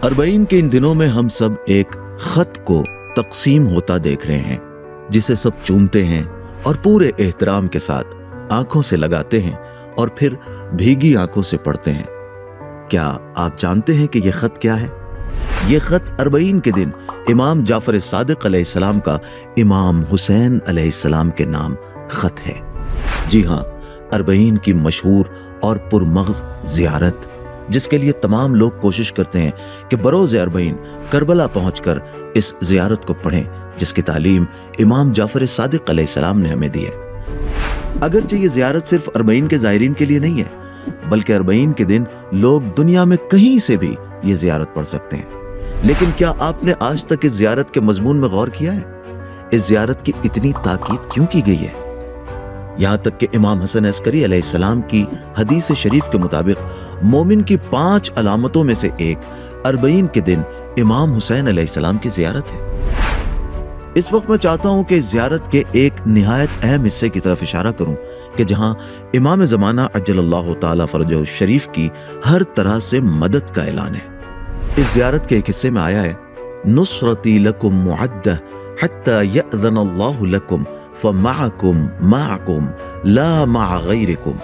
अरबईन के इन दिनों में हम सब एक खत को तकसीम होता देख रहे हैं, जिसे सब चूमते हैं और पूरे एहतराम के साथ आंखों से लगाते हैं और फिर भीगी आंखों से पढ़ते हैं। क्या आप जानते हैं कि यह खत क्या है? यह खत अरबईन के दिन इमाम जाफर सादिक अलैहिस्सलाम का इमाम हुसैन अलैहिस्सलाम के नाम खत है। जी हाँ, अरबईन की मशहूर और पुरमग़ज़ ज़ियारत, जिसके लिए तमाम लोग कोशिश करते हैं कि बरोज़ अरबईन करबला पहुंचकर इस ज़ियारत को पढ़ें, जिसकी तालीम इमाम जाफर सादिक अलैहिस्सलाम ने हमें दी है। अगरचे ये ज़ियारत सिर्फ अरबईन के ज़ायरीन के लिए नहीं है, बल्कि अरबईन के दिन लोग दुनिया में कहीं से भी ये ज़ियारत पढ़ सकते हैं। लेकिन क्या आपने आज तक इस ज़ियारत के मजमून में गौर किया है? इस ज़ियारत की इतनी ताकीद क्यों की गई है? यहां तक कि इमाम हसन अस्करी अलैहिस्सलाम की हदीस शरीफ के मुताबिक मोमिन की 5 अलामतों में से एक अरबईन के दिन इमाम हुसैन अलैहिस्सलाम की ज़ियारत है। इस वक्त मैं चाहता हूं कि इस ज़ियारत के एक निहायत अहम हिस्से की तरफ इशारा करूं कि जहां इमाम ज़माना अज्जलल्लाहु ताला फरजहु शरीफ की हर तरह से मदद का ऐलान है। इस ज़ियारत के एक हिस्से में आया है, नुस्रती लकुम मुअद्दा हत्ता यअज़नल्लाहु लकुम फमअकुम मअकुम ला मअ गैरिकुम।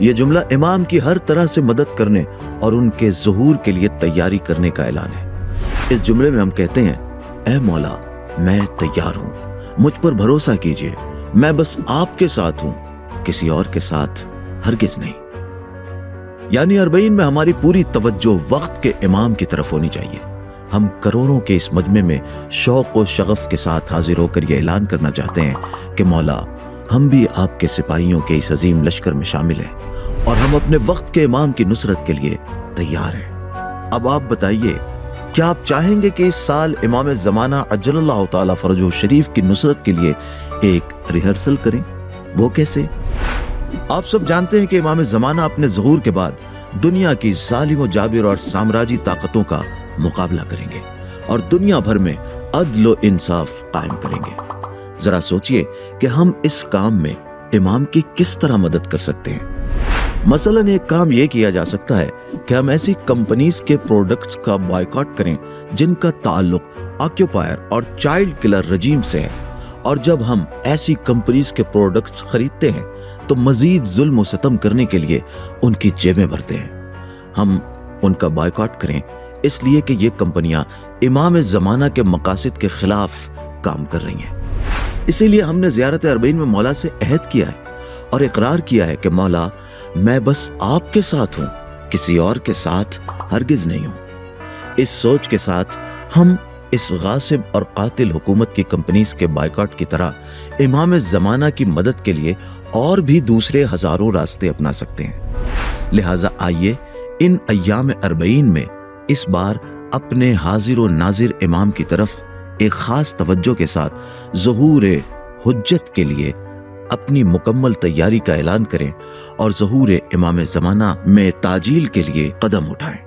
यह जुमला इमाम की हर तरह से मदद करने और उनके ज़ुहूर के लिए तैयारी करने का ऐलान है। इस जुमले में हम कहते हैं, ऐ मौला, मैं तैयार हूं, मुझ पर भरोसा कीजिए, मैं बस आपके साथ हूं, किसी और के साथ हरगिज नहीं। यानी अरबईन में हमारी पूरी तवज्जो वक्त के इमाम की तरफ होनी चाहिए। हम करोड़ों के इस मजमे में शौक और शगफ के साथ हाजिर होकर यह ऐलान करना चाहते हैं कि मौला, हम भी आपके सिपाहियों के इस अजीम लश्कर में शामिल हैं और हम अपने वक्त के इमाम की नुसरत के लिए तैयार हैं। अब आप बताइए, क्या आप चाहेंगे कि इस साल इमाम ज़माना अज्जलल्लाहु ताला फरजहु शरीफ की नुसरत के लिए एक रिहर्सल करें? वो कैसे? आप सब जानते हैं कि इमाम ज़माना अपने ज़हूर के बाद दुनिया की जालिम, जाबिर और साम्राज्य ताकतों का मुकाबला करेंगे और दुनिया भर में अदल व इंसाफ कायम करेंगे। जरा सोचिए कि हम इस काम में इमाम की किस तरह मदद कर सकते हैं। मसलन एक काम यह किया जा सकता है कि हम ऐसी कंपनीज के प्रोडक्ट्स का बॉयकॉट करें जिनका ताल्लुक ऑक्यूपायर और चाइल्ड किलर रजीम से है, और जब हम ऐसी कंपनीज के प्रोडक्ट्स खरीदते हैं तो मजीद जुल्म व सितम करने के लिए उनकी जेबें भरते हैं। हम उनका बॉयकॉट करें इसलिए कि ये कंपनियां इमाम ज़माना के मकासद के खिलाफ काम कर रही हैं। इसीलिए हमने ज़ियारत अरबईन में मौला से अहद किया है और इकरार किया है कि मौला, मैं बस आपके साथ हूं, किसी और के साथ हरगिज नहीं हूं। इस सोच के साथ हम इस गासिब और कातिल हुकूमत की कंपनीज के बायकॉट की तरह इमाम ज़माना की मदद के लिए और भी दूसरे हजारों रास्ते अपना सकते हैं। लिहाजा आइए इन अय्याम अरबईन में इस बार अपने हाजिर व नाजिर इमाम की तरफ एक खास तवज्जो के साथ ज़ुहूर हुज्जत के लिए अपनी मुकम्मल तैयारी का ऐलान करें और ज़ुहूर इमाम ज़माना में ताजील के लिए कदम उठाएं।